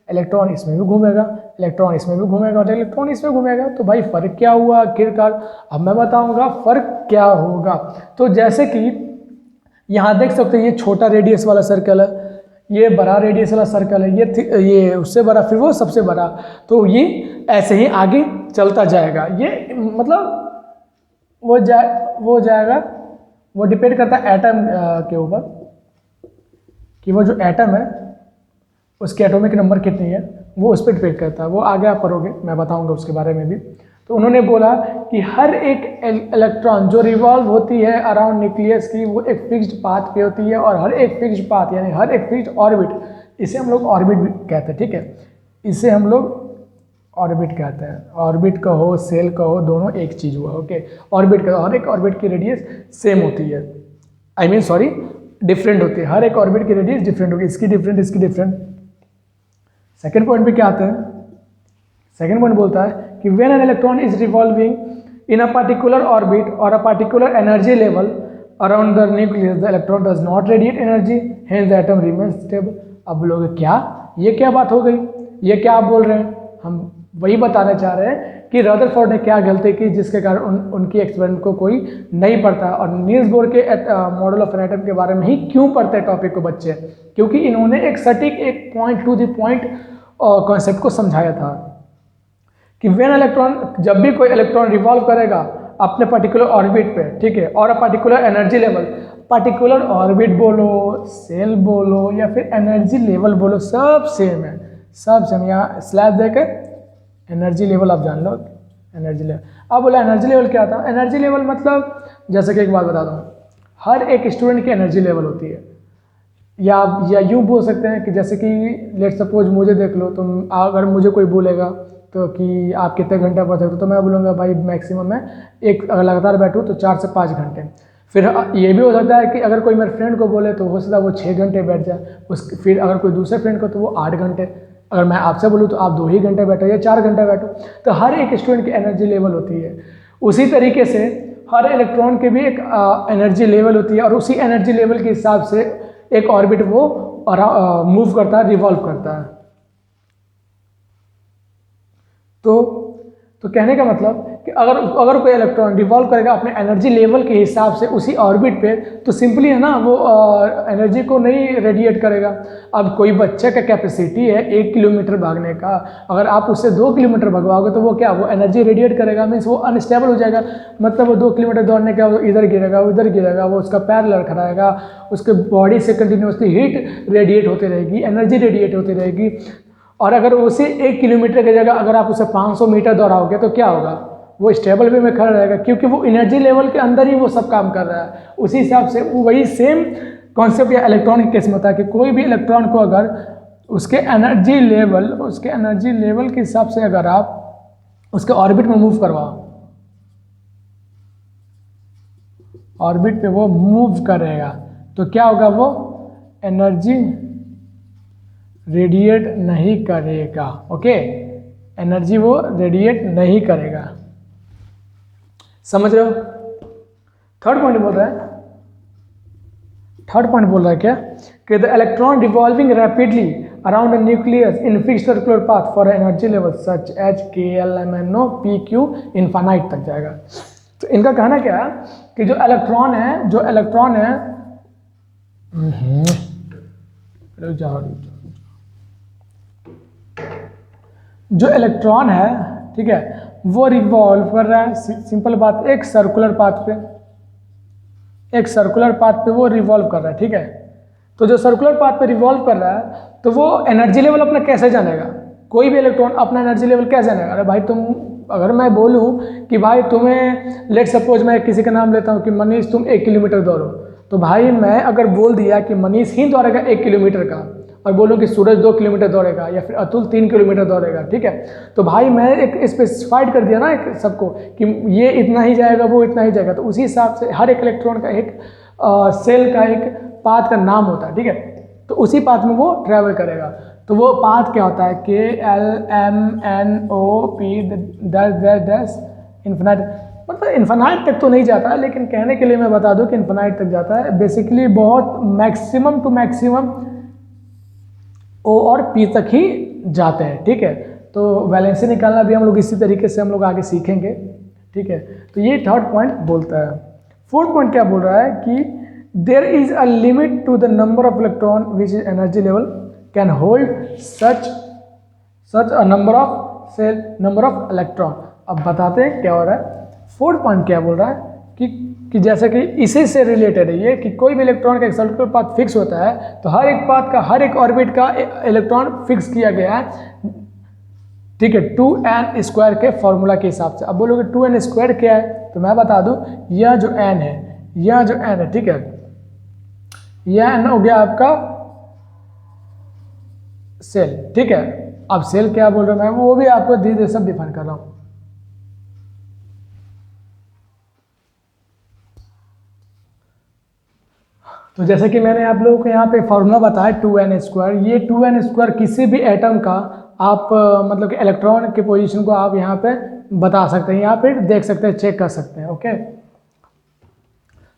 इलेक्ट्रॉन इसमें भी घूमेगा, इलेक्ट्रॉन इसमें भी घूमेगा और इलेक्ट्रॉन इसमें घूमेगा। तो भाई फ़र्क क्या हुआ आखिरकार? अब मैं बताऊंगा फ़र्क क्या होगा। तो जैसे कि यहाँ देख सकते हैं, ये छोटा रेडियस वाला सर्कल है, ये बड़ा रेडियस वाला सर्कल है, ये उससे बड़ा, फिर वो सबसे बड़ा। तो ये ऐसे ही आगे चलता जाएगा। ये मतलब वो जाएगा, वो डिपेंड करता है एटम के ऊपर कि वो जो एटम है उसकी एटॉमिक नंबर कितनी है, वो उस पर डिपेंड करता है। वो आगे आप पढ़ोगे, मैं बताऊंगा उसके बारे में भी। तो उन्होंने बोला कि हर एक इलेक्ट्रॉन जो रिवॉल्व होती है अराउंड न्यूक्लियस की, वो एक फिक्स्ड पाथ पे होती है, और हर एक फिक्स्ड पाथ यानी हर एक फिक्स्ड ऑर्बिट, इसे हम लोग ऑर्बिट भी कहते हैं, ठीक है। इसे हम लोग ऑर्बिट कहते हैं। ऑर्बिट कहो, सेल कहो, दोनों एक चीज़ हुआ, ओके। ऑर्बिट का हर एक ऑर्बिट की रेडियस सेम होती है, डिफरेंट होती है। हर एक ऑर्बिट की रेडियस डिफरेंट होगी, इसकी डिफरेंट। सेकेंड पॉइंट पे क्या आते हैं? सेकेंड पॉइंट बोलता है कि when an electron is revolving in a particular orbit और a particular energy level around the nucleus, the electron does not radiate energy, hence the atom remains stable. अब लोग ये क्या बात हो गई? ये क्या आप बोल रहे हैं? हम वही बताना चाह रहे हैं कि रदरफोर्ड ने क्या गलती की जिसके कारण उनकी एक्सपेरिमेंट को कोई नहीं पढ़ता। और नील्स बोर के मॉडल ऑफ एन एटम के बारे में ही क्यों पढ़ते हैं टॉपिक को बच्चे? क्योंकि इन्होंने एक सटीक, एक point two the point concept को समझाया था कि व्हेन इलेक्ट्रॉन, जब भी कोई इलेक्ट्रॉन रिवॉल्व करेगा अपने पर्टिकुलर ऑर्बिट पे, ठीक है, और a particular energy level, particular orbit बोलो, सेल बोलो या फिर एनर्जी लेवल बोलो, सब सेम है, सब सेम। यहाँ स्लैब देकर एनर्जी लेवल आप जान लो, एनर्जी लेवल। अब बोला एनर्जी लेवल क्या था? एनर्जी लेवल मतलब जैसे कि एक बात बता दूँ, हर एक स्टूडेंट की एनर्जी लेवल होती है, या यूँ बोल सकते हैं कि जैसे कि लेट सपोज मुझे देख लो, तुम अगर मुझे कोई बोलेगा तो कि आप कितने घंटे पढ़ सकते हो, तो मैं बोलूँगा भाई मैक्सिमम मैं एक अगर लगातार बैठूँ तो 4 से 5 घंटे। फिर ये भी हो सकता है कि अगर कोई मेरे फ्रेंड को बोले तो हो सकता है वो 6 घंटे बैठ जाए, फिर अगर कोई दूसरे फ्रेंड को तो वो 8 घंटे, अगर मैं आपसे बोलूँ तो आप 2 ही घंटे बैठो या 4 घंटे बैठो। तो हर एक स्टूडेंट की एनर्जी लेवल होती है। उसी तरीके से हर इलेक्ट्रॉन की भी एक एनर्जी लेवल होती है और उसी एनर्जी लेवल के हिसाब से एक ऑर्बिट वो मूव करता है, रिवॉल्व करता है। तो कहने का मतलब कि अगर कोई इलेक्ट्रॉन रिवॉल्व करेगा अपने एनर्जी लेवल के हिसाब से उसी ऑर्बिट पे, तो सिंपली है ना वो एनर्जी को नहीं रेडिएट करेगा। अब कोई बच्चे का कैपेसिटी है 1 किलोमीटर भागने का, अगर आप उससे 2 किलोमीटर भगवाओगे तो वो क्या, वो एनर्जी रेडिएट करेगा, मीन्स वो अनस्टेबल हो जाएगा। मतलब वो 2 किलोमीटर दौड़ने का वो इधर गिरेगा उधर गिरेगा, वो उसका पैर लड़खड़ाएगा, उसके बॉडी से कंटिन्यूसली हीट रेडिएट होती रहेगी, एनर्जी रेडिएट होती रहेगी। और अगर उसे 1 किलोमीटर की जगह अगर आप उसे 500 मीटर दौड़ाओगे तो क्या होगा, वो स्टेबल वे में खड़ा रहेगा, क्योंकि वो एनर्जी लेवल के अंदर ही वो सब काम कर रहा है। उसी हिसाब से वही सेम कॉन्सेप्ट या इलेक्ट्रॉन के केस में होता है कि कोई भी इलेक्ट्रॉन को अगर उसके एनर्जी लेवल के हिसाब से अगर आप उसके ऑर्बिट में मूव करवाओ, ऑर्बिट पे वो मूव करेगा तो क्या होगा, वो एनर्जी रेडिएट नहीं करेगा। ओके, एनर्जी वो रेडिएट नहीं करेगा। समझ रहे हो? थर्ड पॉइंट बोल रहा है क्या कि the electron revolving rapidly around a nucleus in fixed circular path for energy level such as KLMNO PQ infinite तक जाएगा। तो इनका कहना क्या है कि जो इलेक्ट्रॉन है जो इलेक्ट्रॉन है, ठीक है, वो रिवॉल्व कर रहा है, सिंपल बात, एक सर्कुलर पाथ पे वो रिवॉल्व कर रहा है। ठीक है, तो जो सर्कुलर पाथ पे रिवॉल्व कर रहा है तो वो एनर्जी लेवल अपना कैसे जानेगा? कोई भी इलेक्ट्रॉन अपना एनर्जी लेवल कैसे जानेगा? अरे भाई अगर मैं बोलूं कि भाई तुम्हें, लेट सपोज मैं किसी का नाम लेता हूं कि मनीष तुम 1 किलोमीटर दौड़ो, तो भाई मैं अगर बोल दिया कि मनीष ही दौड़ेगा 1 किलोमीटर का और बोलूं कि सूरज 2 किलोमीटर दौड़ेगा या फिर अतुल 3 किलोमीटर दौड़ेगा, ठीक है, तो भाई मैं एक स्पेसिफाइड कर दिया ना एक सबको कि ये इतना ही जाएगा वो इतना ही जाएगा। तो उसी हिसाब से हर एक इलेक्ट्रॉन का एक सेल का एक पाथ का नाम होता है। ठीक है, तो उसी पाथ में वो ट्रैवल करेगा। तो वो पाथ क्या होता है, KLMNOP इन्फिनाइट, मतलब इन्फिनाइट तक तो नहीं जाता है, लेकिन कहने के लिए मैं बता दूं कि इन्फिनाइट तक जाता है। बेसिकली बहुत मैक्सिमम टू मैक्सिमम O और P तक ही जाते हैं। ठीक है, तो वैलेंसी निकालना भी हम लोग इसी तरीके से हम लोग आगे सीखेंगे। ठीक है, तो ये थर्ड पॉइंट बोलता है। फोर्थ पॉइंट क्या बोल रहा है कि there is a limit to the number of electron which is energy level can hold such a number of electron. अब बताते हैं क्या हो रहा है। फोर्थ पॉइंट क्या बोल रहा है कि जैसे कि इसी से रिलेटेड है ये कि कोई भी इलेक्ट्रॉन का एक सर्कुलर पाथ फिक्स होता है, तो हर एक पाथ का, हर एक ऑर्बिट का इलेक्ट्रॉन फिक्स किया गया है। ठीक है, 2n² के फॉर्मूला के हिसाब से। अब बोलोगे 2n² क्या है, तो मैं बता दूं, यह जो n है, ठीक है, यह n हो गया आपका सेल। ठीक है, अब सेल क्या बोल रहा हूं मैं, वो भी आपको धीरे धीरे सब डिफाइन कर रहा हूं। तो जैसे कि मैंने आप लोगों को यहाँ पे फॉर्मूला बताया 2n², ये 2n² किसी भी एटम का आप मतलब कि इलेक्ट्रॉन के पोजीशन को आप यहाँ पे बता सकते हैं, यहाँ पे देख सकते हैं, चेक कर सकते हैं। ओके,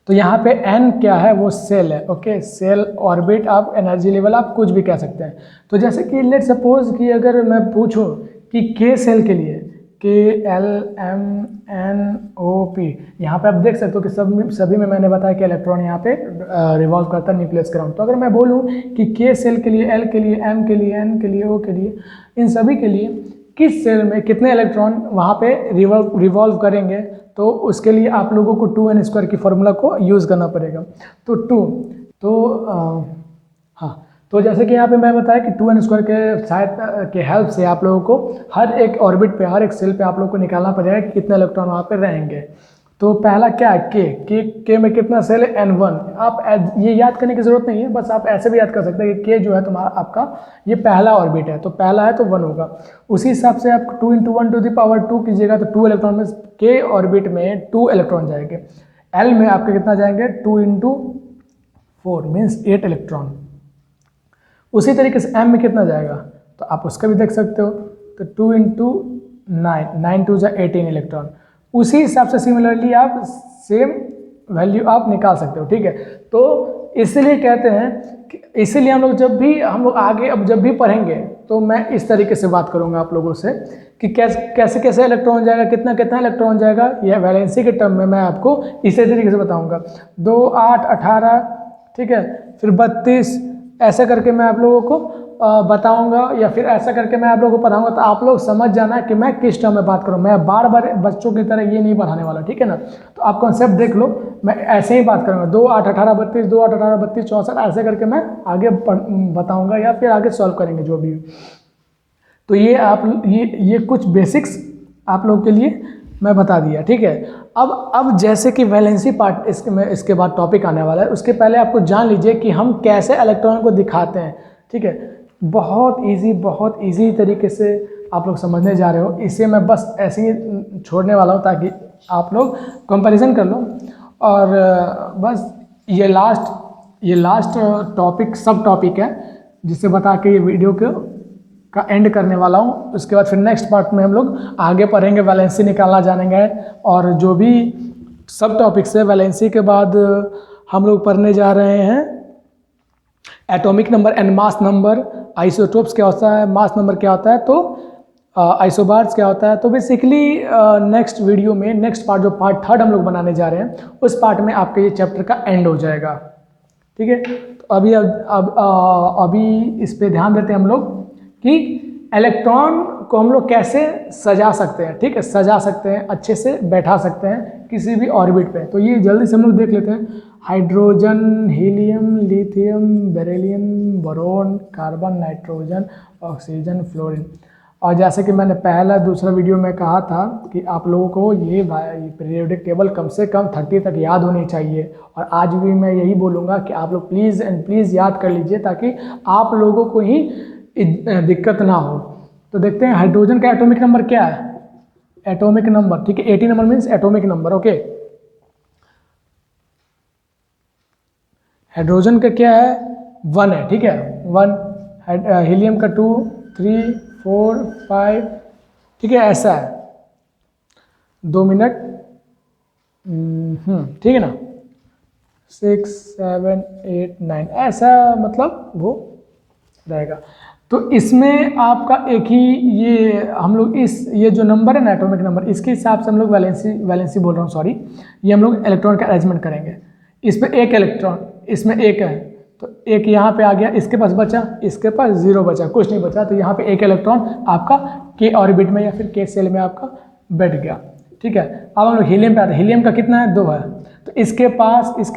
तो यहाँ पे n क्या है, वो सेल है। ओके, सेल, ऑर्बिट, आप एनर्जी लेवल, आप कुछ भी कह सकते हैं। तो जैसे कि लेट सपोज कि अगर मैं पूछूं कि K सेल के लिए KLMNOP, यहाँ पे आप देख सकते हो कि सभी में मैंने बताया कि इलेक्ट्रॉन यहाँ पे रिवॉल्व करता है न्यूक्लियस के अराउंड। तो अगर मैं बोलूँ कि K सेल के लिए, L के लिए, M के लिए, N के लिए, O के लिए, इन सभी के लिए किस सेल में कितने इलेक्ट्रॉन वहाँ पे रिवॉल्व करेंगे, तो उसके लिए आप लोगों को 2n² की फॉर्मूला को यूज़ करना पड़ेगा। तो जैसे कि यहाँ पे मैं बताया कि 2n² के हेल्प से आप लोगों को हर एक ऑर्बिट पे, हर एक सेल पे आप लोगों को निकालना पड़ेगा कि कितने इलेक्ट्रॉन वहाँ पे रहेंगे। तो पहला क्या है के में कितना सेल है N1। आप ये याद करने की जरूरत नहीं है, बस आप ऐसे भी याद कर सकते हैं कि के जो है तुम्हारा आपका ये पहला ऑर्बिट है, तो पहला है तो 1 होगा। उसी हिसाब से आप 2 × 10⁻² कीजिएगा तो 2 इलेक्ट्रॉन में के ऑर्बिट में 2 इलेक्ट्रॉन जाएंगे। एल में आपके कितना जाएंगे 2 × 4 मीन्स 8 इलेक्ट्रॉन। उसी तरीके से एम में कितना जाएगा तो आप उसका भी देख सकते हो, तो 2 × 9 9 2 = 18 इलेक्ट्रॉन। उसी हिसाब से सिमिलरली आप सेम वैल्यू आप निकाल सकते हो, ठीक है। तो इसलिए कहते हैं कि इसीलिए हम लोग आगे अब जब भी पढ़ेंगे तो मैं इस तरीके से बात करूंगा आप लोगों से कि कैसे कैसे इलेक्ट्रॉन जाएगा, कितना कितना इलेक्ट्रॉन जाएगा, यह वैलेंसी के टर्म में मैं आपको इसी तरीके से बताऊंगा। 2 8 18 ठीक है, फिर 32 ऐसा करके मैं आप लोगों को बताऊंगा, या फिर ऐसा करके मैं आप लोगों को पढ़ाऊंगा। तो आप लोग समझ जाना कि मैं किस टर्म में बात करूं। मैं बार बार बच्चों की तरह ये नहीं पढ़ाने वाला, ठीक है ना। तो आप कॉन्सेप्ट देख लो, मैं ऐसे ही बात करूंगा 2 8 18 32 2 8 18 32 64 ऐसे करके मैं आगे बताऊंगा, या फिर आगे सॉल्व करेंगे जो भी। तो ये कुछ बेसिक्स आप लोगों के लिए मैं बता दिया, ठीक है। अब जैसे कि वैलेंसी पार्ट इसके बाद टॉपिक आने वाला है, उसके पहले आपको जान लीजिए कि हम कैसे इलेक्ट्रॉन को दिखाते हैं, ठीक है। बहुत इजी तरीके से आप लोग समझने जा रहे हो। इसे मैं बस ऐसे ही छोड़ने वाला हूँ ताकि आप लोग कंपैरिजन कर लो। और बस ये लास्ट टॉपिक सब टॉपिक है जिसे बता के ये वीडियो का एंड करने वाला हूँ। उसके बाद फिर नेक्स्ट पार्ट में हम लोग आगे पढ़ेंगे, वैलेंसी निकालना जानेंगे, और जो भी सब टॉपिक्स है। वैलेंसी के बाद हम लोग पढ़ने जा रहे हैं atomic number and mass number, isotopes क्या होता है, मास नंबर क्या होता है, तो आइसोबार्स क्या होता है। तो बेसिकली नेक्स्ट वीडियो में नेक्स्ट पार्ट जो पार्ट 3 हम लोग बनाने जा रहे हैं, उस पार्ट में आपके ये चैप्टर का एंड हो जाएगा, ठीक है। तो अभी इस पे ध्यान देते हैं हम लोग कि इलेक्ट्रॉन को हम लोग कैसे सजा सकते हैं, ठीक है। सजा सकते हैं, अच्छे से बैठा सकते हैं किसी भी ऑर्बिट पे। तो ये जल्दी से हम लोग देख लेते हैं। Hydrogen, helium, lithium, beryllium, boron, carbon, nitrogen, oxygen, fluorine. और जैसे कि मैंने पहला दूसरा वीडियो में कहा था कि आप लोगों को ये पीरियोडिक टेबल कम से कम 30 तक याद होनी चाहिए, और आज भी मैं यही बोलूँगा कि आप लोग प्लीज़ याद कर लीजिए ताकि आप लोगों को ही दिक्कत ना हो। तो देखते हैं हाइड्रोजन का एटॉमिक नंबर क्या है। एटॉमिक नंबर, ठीक है, 80 number means atomic number, okay. Hydrogen का क्या है 1 है, ठीक है, 1। हीलियम का 2 3 4 5, ठीक है, ऐसा है। 2 मिनट, ठीक है ना, 6 7 8 9 ऐसा मतलब वो रहेगा। तो इसमें आपका एक ही ये हम लोग ये जो नंबर है ना एटॉमिक नंबर, इसके हिसाब से हम लोग वैलेंसी बोल रहा हूँ, सॉरी, ये हम लोग इलेक्ट्रॉन का अरेंजमेंट करेंगे। इस पे एक इलेक्ट्रॉन, इसमें एक है तो एक यहाँ पे आ गया, इसके पास बचा, इसके पास 0 बचा, कुछ नहीं बचा, तो यहाँ पे एक इलेक्ट्रॉन आपका के ऑर्बिट में या फिर के सेल में आपका बैठ गया, ठीक है। अब हम लोग हीलियम पे आते हैं। हीलियम का कितना है 2 है, तो इसके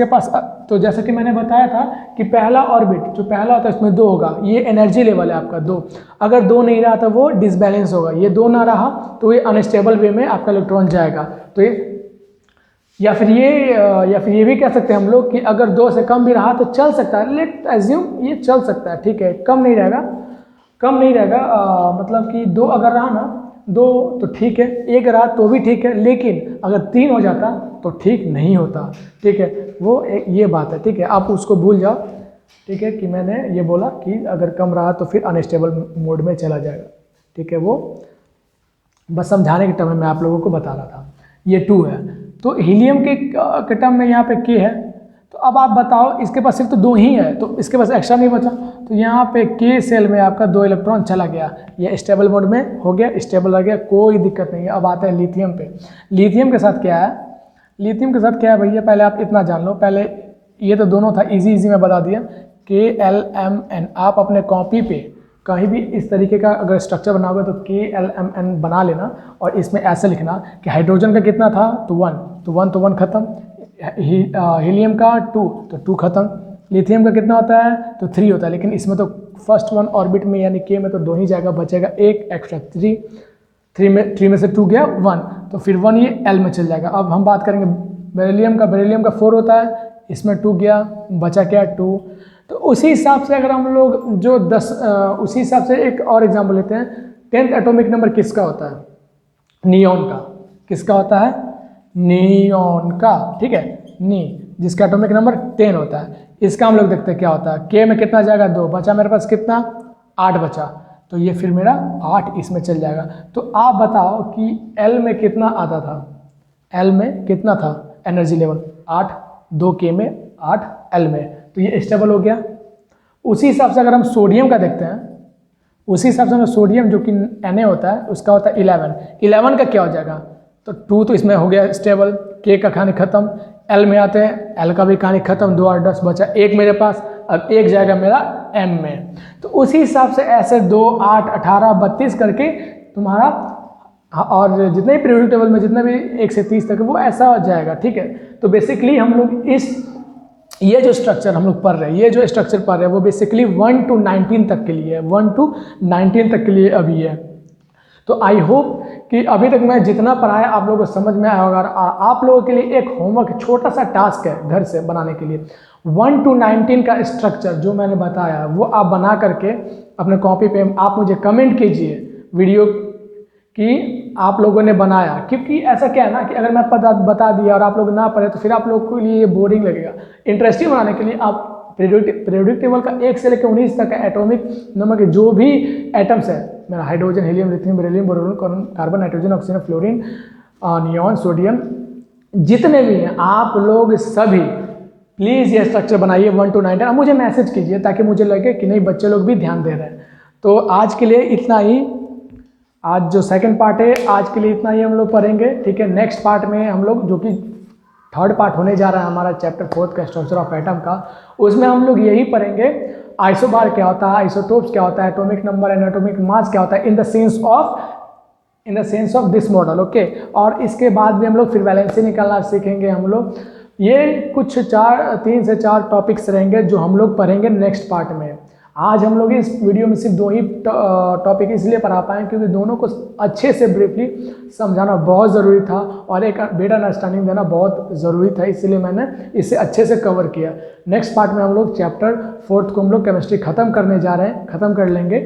पास तो जैसा कि मैंने बताया था कि पहला ऑर्बिट जो पहला होता है उसमें 2 होगा, ये एनर्जी लेवल है आपका 2। अगर 2 नहीं रहा तो वो डिसबैलेंस होगा, ये 2 ना रहा तो ये अनस्टेबल वे में आपका इलेक्ट्रॉन जाएगा। तो ये या फिर ये भी कह सकते हैं हम लोग कि अगर 2 से कम भी रहा तो चल सकता है, लेट एज्यूम ये चल सकता है, ठीक है, कम नहीं रहेगा, मतलब कि 2 अगर रहा ना 2 तो ठीक है, 1 रहा तो भी ठीक है, लेकिन अगर 3 हो जाता तो ठीक नहीं होता, ठीक है। वो ये बात है, ठीक है, आप उसको भूल जाओ, ठीक है, कि मैंने ये बोला कि अगर कम रहा तो फिर अनस्टेबल मोड में चला जाएगा, ठीक है। वो बस समझाने के टर्म में मैं आप लोगों को बता रहा था। ये 2 है, तो हीलियम के टर्म में यहाँ पे के है, तो अब आप बताओ इसके पास सिर्फ तो 2 ही है, तो इसके पास एक्स्ट्रा नहीं बचा, तो यहाँ पे के सेल में आपका 2 इलेक्ट्रॉन चला गया, ये स्टेबल मोड में हो गया, स्टेबल रह गया, कोई दिक्कत नहीं है। अब आते हैं लिथियम पे। लिथियम के साथ क्या है, भैया, पहले आप इतना जान लो। पहले ये तो दोनों था, इजी में बता दिया, KLMN। आप अपने कॉपी पे कहीं भी इस तरीके का अगर स्ट्रक्चर बनाओगे तो KLMN बना लेना, और इसमें ऐसे लिखना कि हाइड्रोजन का कितना था तो 1 खत्म, हीलियम का 2 तो 2 खत्म, लिथियम का कितना होता है तो 3 होता है, लेकिन इसमें तो फर्स्ट 1 ऑर्बिट में यानी के में तो 2 ही जाएगा, बचेगा 1 एक्स्ट्रा 3, 3 में से 2 गया 1, तो फिर 1 ये L में चल जाएगा। अब हम बात करेंगे बेरिलियम का 4 होता है, इसमें 2 गया, बचा क्या 2। तो उसी हिसाब से अगर हम लोग जो 10 उसी हिसाब से एक और एग्जाम्पल लेते हैं। 10th एटॉमिक नंबर किसका होता है? नियॉन का। किसका होता है? नियॉन का, ठीक है, जिसका एटॉमिक नंबर 10 होता है। इसका हम लोग देखते हैं क्या होता है। K में कितना जाएगा 2, बचा मेरे पास कितना 8 बचा, तो ये फिर मेरा 8 इसमें चल जाएगा। तो आप बताओ कि L में कितना आता था? L में कितना था एनर्जी लेवल? 8, 2 K में 8 L में, तो ये स्टेबल हो गया। उसी हिसाब से अगर हम सोडियम का देखते हैं, उसी हिसाब से हमें सोडियम जो कि Na होता है उसका होता है 11 का क्या हो जाएगा? तो 2 तो इसमें हो गया स्टेबल, K का कहानी खत्म, L में आते हैं, L का भी कहानी खत्म, 2 8 10 बचा 1 मेरे पास, अब 1 जाएगा मेरा M में। तो उसी हिसाब से ऐसे 2 8 18 32 करके तुम्हारा, और जितने भी पीरियोडिक टेबल में जितने भी 1 से 30 तक वो ऐसा हो जाएगा, ठीक है। तो बेसिकली हम लोग ये जो स्ट्रक्चर हम लोग पढ़ रहे हैं, ये जो स्ट्रक्चर पढ़ रहे हैं वो बेसिकली 1 to 19 तक के लिए है, 1 to 19 तक के लिए अभी है। तो आई होप कि अभी तक मैं जितना पढ़ाया आप लोगों को समझ में आया होगा। आप लोगों के लिए एक होमवर्क, छोटा सा टास्क है घर से बनाने के लिए। 1 to 19 का स्ट्रक्चर जो मैंने बताया वो आप बना करके अपने कॉपी पे आप मुझे कमेंट कीजिए वीडियो कि आप लोगों ने बनाया। क्योंकि ऐसा क्या है ना कि अगर मैं बता दिया और आप लोग ना पढ़े तो फिर आप लोगों के लिए ये बोरिंग लगेगा। इंटरेस्टिंग बनाने के लिए आप पीरियोडिक टेबल का 1 से लेकर 19 तक का एटॉमिक नंबर के जो भी एटम्स है, मेरा hydrogen, helium, lithium, beryllium, boron, carbon, nitrogen, oxygen, fluorine, neon, sodium, जितने भी हैं आप लोग सभी प्लीज़ ये स्ट्रक्चर बनाइए 1 to 19। अब मुझे मैसेज कीजिए ताकि मुझे लगे कि नहीं बच्चे लोग भी ध्यान दे रहे हैं। तो आज के लिए इतना ही, आज जो सेकंड पार्ट है आज के लिए इतना ही हम लोग पढ़ेंगे, ठीक है। नेक्स्ट पार्ट में हम लोग, जो कि थर्ड पार्ट होने जा रहा है हमारा चैप्टर 4 का, स्ट्रक्चर ऑफ एटम का, उसमें हम लोग यही पढ़ेंगे आइसोबार क्या होता है, आइसोटोप्स क्या होता है, atomic number and atomic mass क्या होता है in the sense of this model, okay. और इसके बाद भी हम लोग फिर वैलेंसी निकालना सीखेंगे हम लोग। ये कुछ 3 से 4 टॉपिक्स रहेंगे जो हम लोग पढ़ेंगे नेक्स्ट पार्ट में। आज हम लोग इस वीडियो में सिर्फ 2 ही टॉपिक इसलिए पढ़ा पाए क्योंकि दोनों को अच्छे से ब्रीफली समझाना बहुत ज़रूरी था और एक बेटर अंडरस्टैंडिंग देना बहुत ज़रूरी था, इसलिए मैंने इसे अच्छे से कवर किया। नेक्स्ट पार्ट में हम लोग चैप्टर 4 को हम लोग केमिस्ट्री ख़त्म करने जा रहे हैं, ख़त्म कर लेंगे।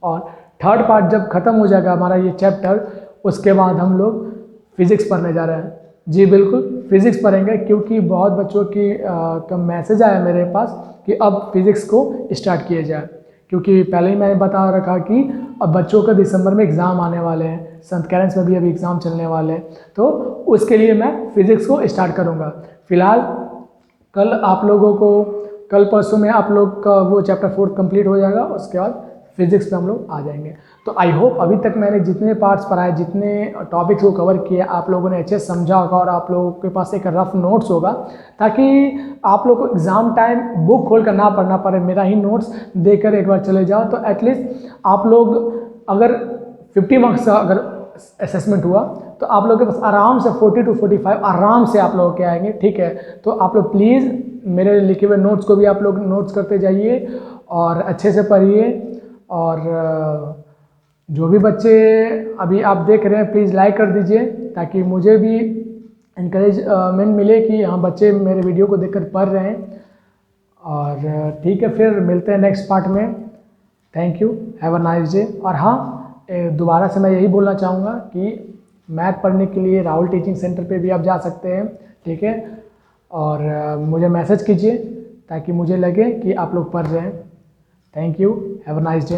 और थर्ड पार्ट जब ख़त्म हो जाएगा हमारा ये चैप्टर, उसके बाद हम लोग फिज़िक्स पढ़ने जा रहे हैं। जी बिल्कुल, फिज़िक्स पढ़ेंगे क्योंकि बहुत बच्चों की का मैसेज आया मेरे पास कि अब फिज़िक्स को स्टार्ट किया जाए, क्योंकि पहले ही मैंने बता रखा कि अब बच्चों का दिसंबर में एग्ज़ाम आने वाले हैं, संत कैरेंस में भी अभी एग्ज़ाम चलने वाले हैं, तो उसके लिए मैं फिज़िक्स को स्टार्ट करूँगा। फ़िलहाल कल आप लोगों को, कल परसों में आप लोग का वो चैप्टर 4 कंप्लीट हो जाएगा, उसके बाद फिज़िक्स पे हम लोग आ जाएंगे। तो आई होप अभी तक मैंने जितने पार्ट्स पढ़ाए, जितने टॉपिक्स को कवर किए, आप लोगों ने अच्छे से समझा होगा और आप लोगों के पास एक रफ नोट्स होगा, ताकि आप लोग को एग्ज़ाम टाइम बुक खोल कर ना पढ़ना पड़े, मेरा ही नोट्स देकर एक बार चले जाओ। तो एटलीस्ट आप लोग अगर 50 मार्क्स का अगर असेसमेंट हुआ तो आप लोगों के पास आराम से 40 to 45 आराम से आप लोगों के आएंगे, ठीक है। तो आप लोग प्लीज़ मेरे लिखे हुए नोट्स को भी आप लोग नोट्स करते जाइए और अच्छे से पढ़िए। और जो भी बच्चे अभी आप देख रहे हैं प्लीज़ लाइक कर दीजिए, ताकि मुझे भी इंकरेजमेंट मिले कि हाँ बच्चे मेरे वीडियो को देखकर पढ़ रहे हैं। और ठीक है, फिर मिलते हैं नेक्स्ट पार्ट में। Thank you, have a nice day. और हाँ, दोबारा से मैं यही बोलना चाहूँगा कि मैथ पढ़ने के लिए राहुल टीचिंग सेंटर पे भी आप जा सकते हैं, ठीक है। और मुझे मैसेज कीजिए ताकि मुझे लगे कि आप लोग पढ़ रहे हैं। Thank you, have a nice day.